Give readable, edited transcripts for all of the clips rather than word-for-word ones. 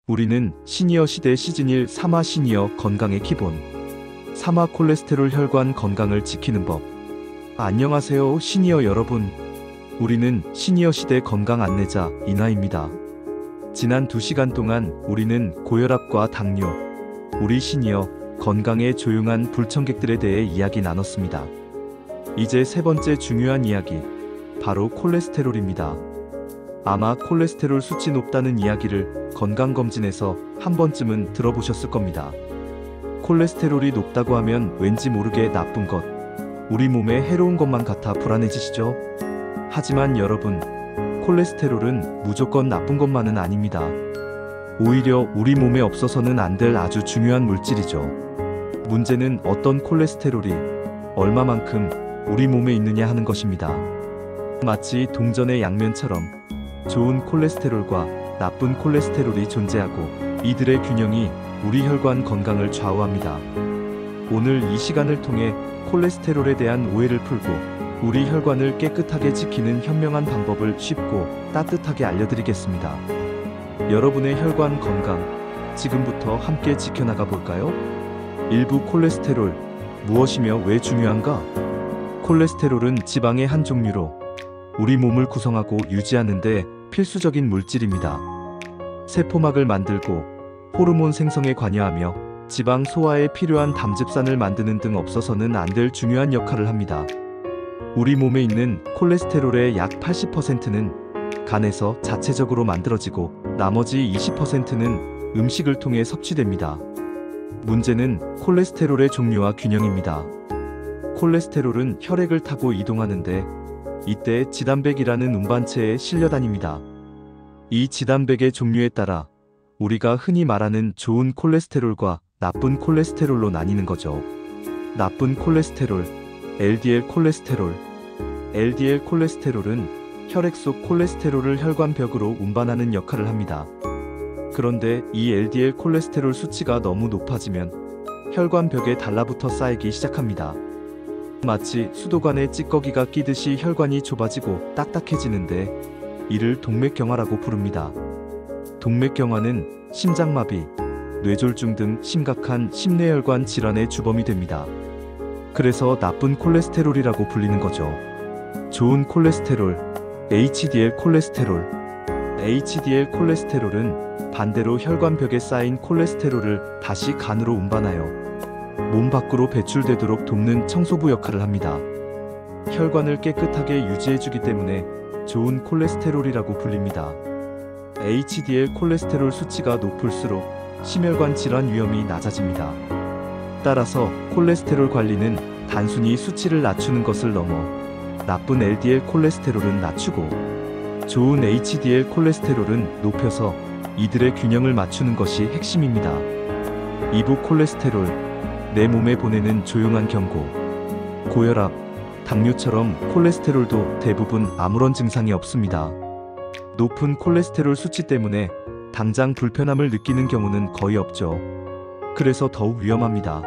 우리는 시니어 시대 시즌 1 사마 시니어 건강의 기본. 사마 콜레스테롤 혈관 건강을 지키는 법. 안녕하세요 시니어 여러분. 우리는 시니어 시대 건강 안내자 이나입니다. 지난 2시간 동안 우리는 고혈압과 당뇨, 우리 시니어 건강의 조용한 불청객들에 대해 이야기 나눴습니다. 이제 세 번째 중요한 이야기, 바로 콜레스테롤입니다. 아마 콜레스테롤 수치 높다는 이야기를 건강검진에서 한 번쯤은 들어보셨을 겁니다. 콜레스테롤이 높다고 하면 왠지 모르게 나쁜 것, 우리 몸에 해로운 것만 같아 불안해지시죠? 하지만 여러분, 콜레스테롤은 무조건 나쁜 것만은 아닙니다. 오히려 우리 몸에 없어서는 안 될 아주 중요한 물질이죠. 문제는 어떤 콜레스테롤이 얼마만큼 우리 몸에 있느냐 하는 것입니다. 마치 동전의 양면처럼 좋은 콜레스테롤과 나쁜 콜레스테롤이 존재하고 이들의 균형이 우리 혈관 건강을 좌우합니다. 오늘 이 시간을 통해 콜레스테롤에 대한 오해를 풀고 우리 혈관을 깨끗하게 지키는 현명한 방법을 쉽고 따뜻하게 알려드리겠습니다. 여러분의 혈관 건강, 지금부터 함께 지켜나가 볼까요? 일부 콜레스테롤, 무엇이며 왜 중요한가? 콜레스테롤은 지방의 한 종류로 우리 몸을 구성하고 유지하는데 필수적인 물질입니다. 세포막을 만들고 호르몬 생성에 관여하며 지방 소화에 필요한 담즙산을 만드는 등 없어서는 안 될 중요한 역할을 합니다. 우리 몸에 있는 콜레스테롤의 약 80%는 간에서 자체적으로 만들어지고 나머지 20%는 음식을 통해 섭취됩니다. 문제는 콜레스테롤의 종류와 균형입니다. 콜레스테롤은 혈액을 타고 이동하는데 이때 지단백이라는 운반체에 실려 다닙니다. 이 지단백의 종류에 따라 우리가 흔히 말하는 좋은 콜레스테롤과 나쁜 콜레스테롤로 나뉘는 거죠. 나쁜 콜레스테롤, LDL 콜레스테롤. LDL 콜레스테롤은 혈액 속 콜레스테롤을 혈관벽으로 운반하는 역할을 합니다. 그런데 이 LDL 콜레스테롤 수치가 너무 높아지면 혈관벽에 달라붙어 쌓이기 시작합니다. 마치 수도관에 찌꺼기가 끼듯이 혈관이 좁아지고 딱딱해지는데 이를 동맥경화라고 부릅니다. 동맥경화는 심장마비, 뇌졸중 등 심각한 심내혈관 질환의 주범이 됩니다. 그래서 나쁜 콜레스테롤이라고 불리는 거죠. 좋은 콜레스테롤, HDL 콜레스테롤. HDL 콜레스테롤은 반대로 혈관벽에 쌓인 콜레스테롤을 다시 간으로 운반하여 몸 밖으로 배출되도록 돕는 청소부 역할을 합니다. 혈관을 깨끗하게 유지해주기 때문에 좋은 콜레스테롤이라고 불립니다. HDL 콜레스테롤 수치가 높을수록 심혈관 질환 위험이 낮아집니다. 따라서 콜레스테롤 관리는 단순히 수치를 낮추는 것을 넘어 나쁜 LDL 콜레스테롤은 낮추고 좋은 HDL 콜레스테롤은 높여서 이들의 균형을 맞추는 것이 핵심입니다. 이부 콜레스테롤, 내 몸에 보내는 조용한 경고. 고혈압, 당뇨처럼 콜레스테롤도 대부분 아무런 증상이 없습니다. 높은 콜레스테롤 수치 때문에 당장 불편함을 느끼는 경우는 거의 없죠. 그래서 더욱 위험합니다.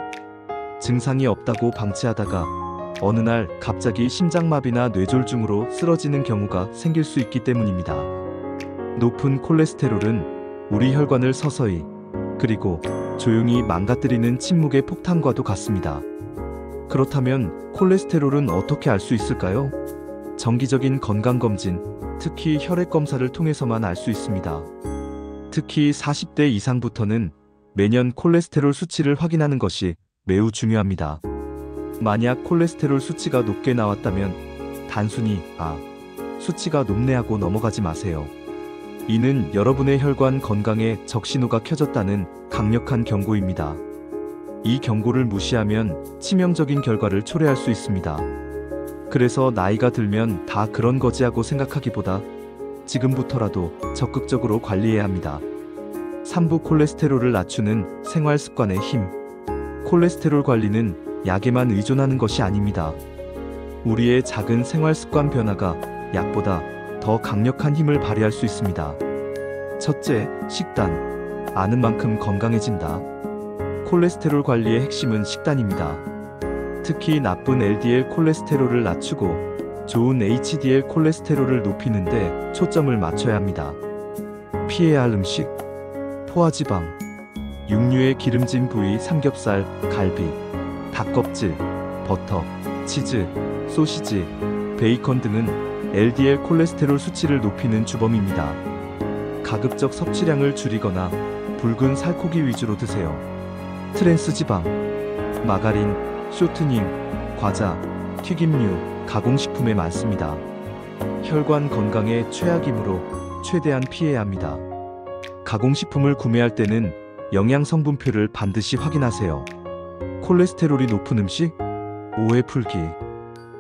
증상이 없다고 방치하다가 어느 날 갑자기 심장마비나 뇌졸중으로 쓰러지는 경우가 생길 수 있기 때문입니다. 높은 콜레스테롤은 우리 혈관을 서서히 그리고 조용히 망가뜨리는 침묵의 폭탄과도 같습니다. 그렇다면 콜레스테롤은 어떻게 알 수 있을까요? 정기적인 건강검진, 특히 혈액검사를 통해서만 알 수 있습니다. 특히 40대 이상부터는 매년 콜레스테롤 수치를 확인하는 것이 매우 중요합니다. 만약 콜레스테롤 수치가 높게 나왔다면 단순히 수치가 높네 하고 넘어가지 마세요. 이는 여러분의 혈관 건강에 적신호가 켜졌다는 강력한 경고입니다. 이 경고를 무시하면 치명적인 결과를 초래할 수 있습니다. 그래서 나이가 들면 다 그런 거지 하고 생각하기보다 지금부터라도 적극적으로 관리해야 합니다. 3부 콜레스테롤을 낮추는 생활 습관의 힘. 콜레스테롤 관리는 약에만 의존하는 것이 아닙니다. 우리의 작은 생활 습관 변화가 약보다 더 강력한 힘을 발휘할 수 있습니다. 첫째, 식단. 아는 만큼 건강해진다. 콜레스테롤 관리의 핵심은 식단입니다. 특히 나쁜 LDL 콜레스테롤을 낮추고 좋은 HDL 콜레스테롤을 높이는데 초점을 맞춰야 합니다. 피해야 할 음식. 포화지방, 육류의 기름진 부위 삼겹살, 갈비, 닭껍질, 버터, 치즈, 소시지, 베이컨 등은 LDL 콜레스테롤 수치를 높이는 주범입니다. 가급적 섭취량을 줄이거나 붉은 살코기 위주로 드세요. 트랜스지방, 마가린, 쇼트닝, 과자, 튀김류, 가공식품에 많습니다. 혈관 건강에 최악이므로 최대한 피해야 합니다. 가공식품을 구매할 때는 영양 성분표를 반드시 확인하세요. 콜레스테롤이 높은 음식? 오해 풀기.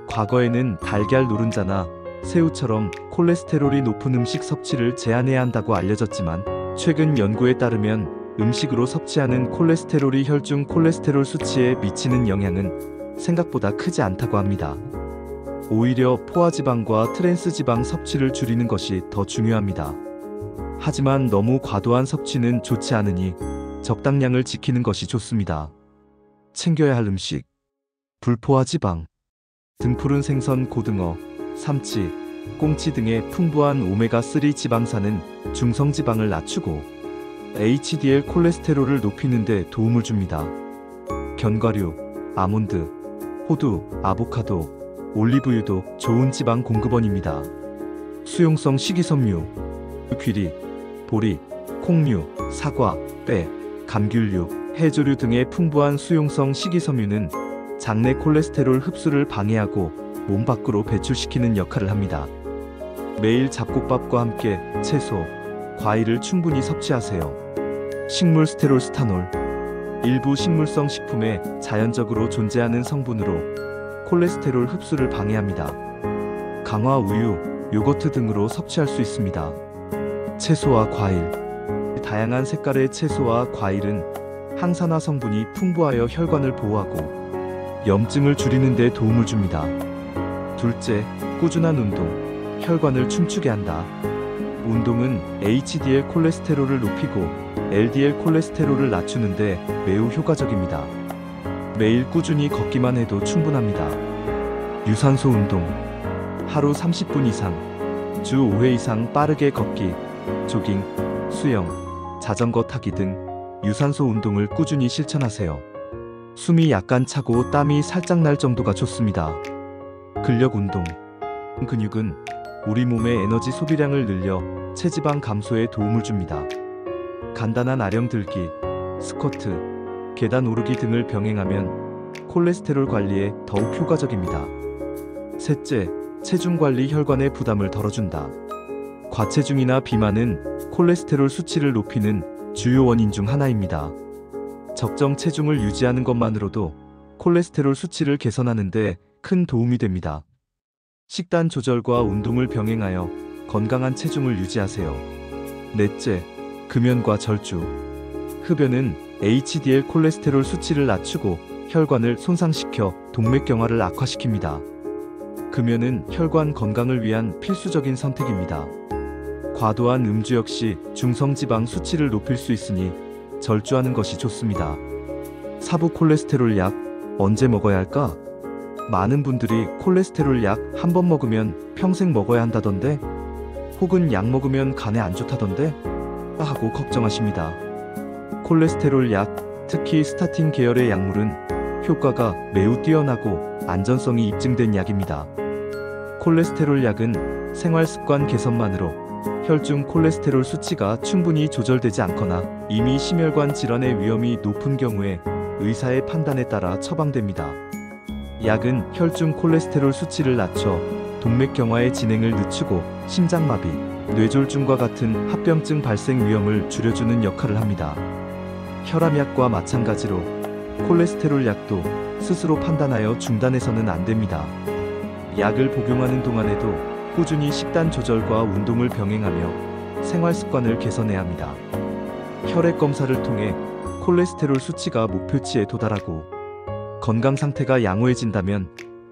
과거에는 달걀 노른자나 새우처럼 콜레스테롤이 높은 음식 섭취를 제한해야 한다고 알려졌지만 최근 연구에 따르면 음식으로 섭취하는 콜레스테롤이 혈중 콜레스테롤 수치에 미치는 영향은 생각보다 크지 않다고 합니다. 오히려 포화지방과 트랜스지방 섭취를 줄이는 것이 더 중요합니다. 하지만 너무 과도한 섭취는 좋지 않으니 적당량을 지키는 것이 좋습니다. 챙겨야 할 음식. 불포화지방. 등푸른 생선, 고등어, 삼치, 꽁치 등의 풍부한 오메가3 지방산은 중성지방을 낮추고 HDL 콜레스테롤을 높이는 데 도움을 줍니다. 견과류, 아몬드, 호두, 아보카도, 올리브유도 좋은 지방 공급원입니다. 수용성 식이섬유, 귀리, 보리, 콩류, 사과, 빼, 감귤류, 해조류 등의 풍부한 수용성 식이섬유는 장내 콜레스테롤 흡수를 방해하고 몸 밖으로 배출시키는 역할을 합니다. 매일 잡곡밥과 함께 채소, 과일을 충분히 섭취하세요. 식물 스테롤 스타놀. 일부 식물성 식품에 자연적으로 존재하는 성분으로 콜레스테롤 흡수를 방해합니다. 강화 우유, 요거트 등으로 섭취할 수 있습니다. 채소와 과일. 다양한 색깔의 채소와 과일은 항산화 성분이 풍부하여 혈관을 보호하고 염증을 줄이는 데 도움을 줍니다. 둘째, 꾸준한 운동. 혈관을 춤추게 한다. 운동은 HDL 콜레스테롤을 높이고 LDL 콜레스테롤을 낮추는데 매우 효과적입니다. 매일 꾸준히 걷기만 해도 충분합니다. 유산소 운동. 하루 30분 이상, 주 5회 이상 빠르게 걷기, 조깅, 수영, 자전거 타기 등 유산소 운동을 꾸준히 실천하세요. 숨이 약간 차고 땀이 살짝 날 정도가 좋습니다. 근력 운동. 근육은 우리 몸의 에너지 소비량을 늘려 체지방 감소에 도움을 줍니다. 간단한 아령 들기, 스쿼트, 계단 오르기 등을 병행하면 콜레스테롤 관리에 더욱 효과적입니다. 셋째, 체중 관리. 혈관의 부담을 덜어준다. 과체중이나 비만은 콜레스테롤 수치를 높이는 주요 원인 중 하나입니다. 적정 체중을 유지하는 것만으로도 콜레스테롤 수치를 개선하는 데 큰 도움이 됩니다. 식단 조절과 운동을 병행하여 건강한 체중을 유지하세요. 넷째, 금연과 절주. 흡연은 HDL 콜레스테롤 수치를 낮추고 혈관을 손상시켜 동맥경화를 악화시킵니다. 금연은 혈관 건강을 위한 필수적인 선택입니다. 과도한 음주 역시 중성지방 수치를 높일 수 있으니 절주하는 것이 좋습니다. 사부 콜레스테롤 약 언제 먹어야 할까? 많은 분들이 콜레스테롤 약 한 번 먹으면 평생 먹어야 한다던데? 혹은 약 먹으면 간에 안 좋다던데? 하고 걱정하십니다. 콜레스테롤 약, 특히 스타틴 계열의 약물은 효과가 매우 뛰어나고 안전성이 입증된 약입니다. 콜레스테롤 약은 생활습관 개선만으로 혈중 콜레스테롤 수치가 충분히 조절되지 않거나 이미 심혈관 질환의 위험이 높은 경우에 의사의 판단에 따라 처방됩니다. 약은 혈중 콜레스테롤 수치를 낮춰 동맥경화의 진행을 늦추고 심장마비, 뇌졸중과 같은 합병증 발생 위험을 줄여주는 역할을 합니다. 혈압약과 마찬가지로 콜레스테롤 약도 스스로 판단하여 중단해서는 안 됩니다. 약을 복용하는 동안에도 꾸준히 식단 조절과 운동을 병행하며 생활 습관을 개선해야 합니다. 혈액 검사를 통해 콜레스테롤 수치가 목표치에 도달하고 건강 상태가 양호해진다면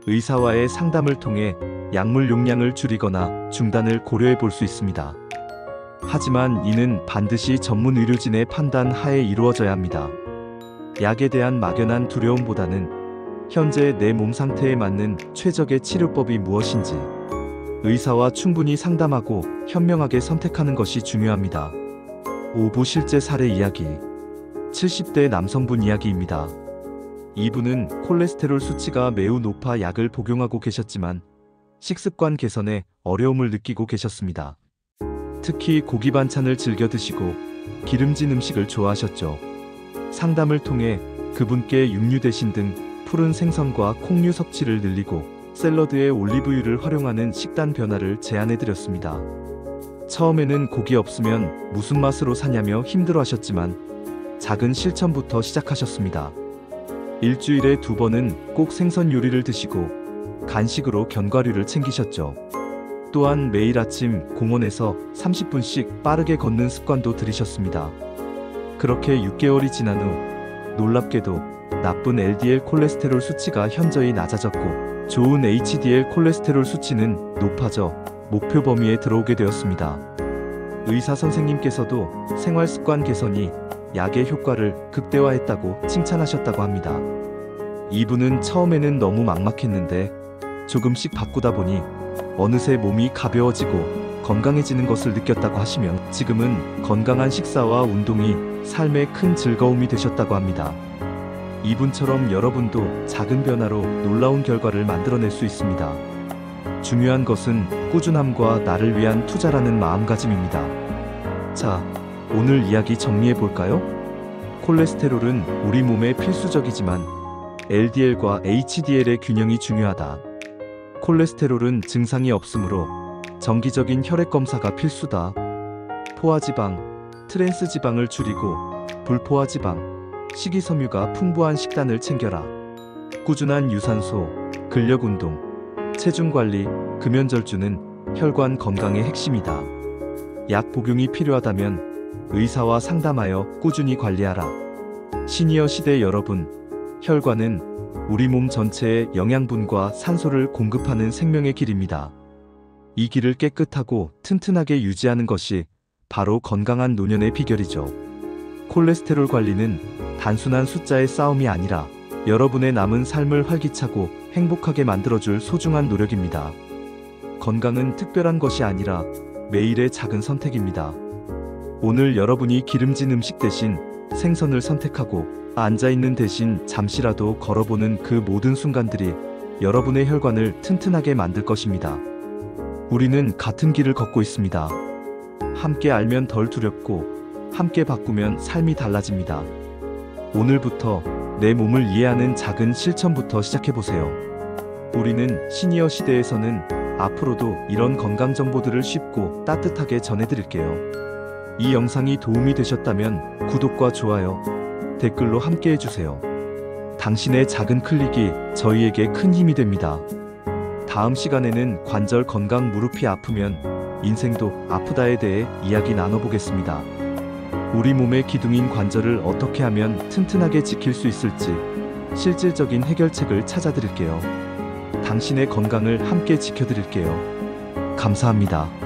의사와의 상담을 통해 약물 용량을 줄이거나 중단을 고려해 볼 수 있습니다. 하지만 이는 반드시 전문 의료진의 판단 하에 이루어져야 합니다. 약에 대한 막연한 두려움보다는 현재 내 몸 상태에 맞는 최적의 치료법이 무엇인지 의사와 충분히 상담하고 현명하게 선택하는 것이 중요합니다. 5부 실제 사례 이야기. 70대 남성분 이야기입니다. 이분은 콜레스테롤 수치가 매우 높아 약을 복용하고 계셨지만 식습관 개선에 어려움을 느끼고 계셨습니다. 특히 고기 반찬을 즐겨 드시고 기름진 음식을 좋아하셨죠. 상담을 통해 그분께 육류 대신 등 푸른 생선과 콩류 섭취를 늘리고 샐러드에 올리브유를 활용하는 식단 변화를 제안해드렸습니다. 처음에는 고기 없으면 무슨 맛으로 사냐며 힘들어하셨지만 작은 실천부터 시작하셨습니다. 일주일에 2번은 꼭 생선 요리를 드시고 간식으로 견과류를 챙기셨죠. 또한 매일 아침 공원에서 30분씩 빠르게 걷는 습관도 들이셨습니다. 그렇게 6개월이 지난 후 놀랍게도 나쁜 LDL 콜레스테롤 수치가 현저히 낮아졌고 좋은 HDL 콜레스테롤 수치는 높아져 목표 범위에 들어오게 되었습니다. 의사 선생님께서도 생활습관 개선이 약의 효과를 극대화했다고 칭찬하셨다고 합니다. 이분은 처음에는 너무 막막했는데 조금씩 바꾸다 보니 어느새 몸이 가벼워지고 건강해지는 것을 느꼈다고 하시며 지금은 건강한 식사와 운동이 삶의 큰 즐거움이 되셨다고 합니다. 이분처럼 여러분도 작은 변화로 놀라운 결과를 만들어낼 수 있습니다. 중요한 것은 꾸준함과 나를 위한 투자라는 마음가짐입니다. 자, 오늘 이야기 정리해볼까요? 콜레스테롤은 우리 몸에 필수적이지만 LDL과 HDL의 균형이 중요하다. 콜레스테롤은 증상이 없으므로 정기적인 혈액 검사가 필수다. 포화지방, 트랜스지방을 줄이고 불포화지방, 식이섬유가 풍부한 식단을 챙겨라. 꾸준한 유산소, 근력운동, 체중관리, 금연절주는 혈관 건강의 핵심이다. 약 복용이 필요하다면 의사와 상담하여 꾸준히 관리하라. 시니어 시대 여러분, 혈관은 우리 몸 전체에 영양분과 산소를 공급하는 생명의 길입니다. 이 길을 깨끗하고 튼튼하게 유지하는 것이 바로 건강한 노년의 비결이죠. 콜레스테롤 관리는 단순한 숫자의 싸움이 아니라 여러분의 남은 삶을 활기차고 행복하게 만들어줄 소중한 노력입니다. 건강은 특별한 것이 아니라 매일의 작은 선택입니다. 오늘 여러분이 기름진 음식 대신 생선을 선택하고 앉아있는 대신 잠시라도 걸어보는 그 모든 순간들이 여러분의 혈관을 튼튼하게 만들 것입니다. 우리는 같은 길을 걷고 있습니다. 함께 알면 덜 두렵고 함께 바꾸면 삶이 달라집니다. 오늘부터 내 몸을 이해하는 작은 실천부터 시작해보세요. 우리는 시니어 시대에서는 앞으로도 이런 건강 정보들을 쉽고 따뜻하게 전해드릴게요. 이 영상이 도움이 되셨다면 구독과 좋아요, 댓글로 함께 해주세요. 당신의 작은 클릭이 저희에게 큰 힘이 됩니다. 다음 시간에는 관절 건강, 무릎이 아프면 인생도 아프다에 대해 이야기 나눠보겠습니다. 우리 몸의 기둥인 관절을 어떻게 하면 튼튼하게 지킬 수 있을지 실질적인 해결책을 찾아드릴게요. 당신의 건강을 함께 지켜드릴게요. 감사합니다.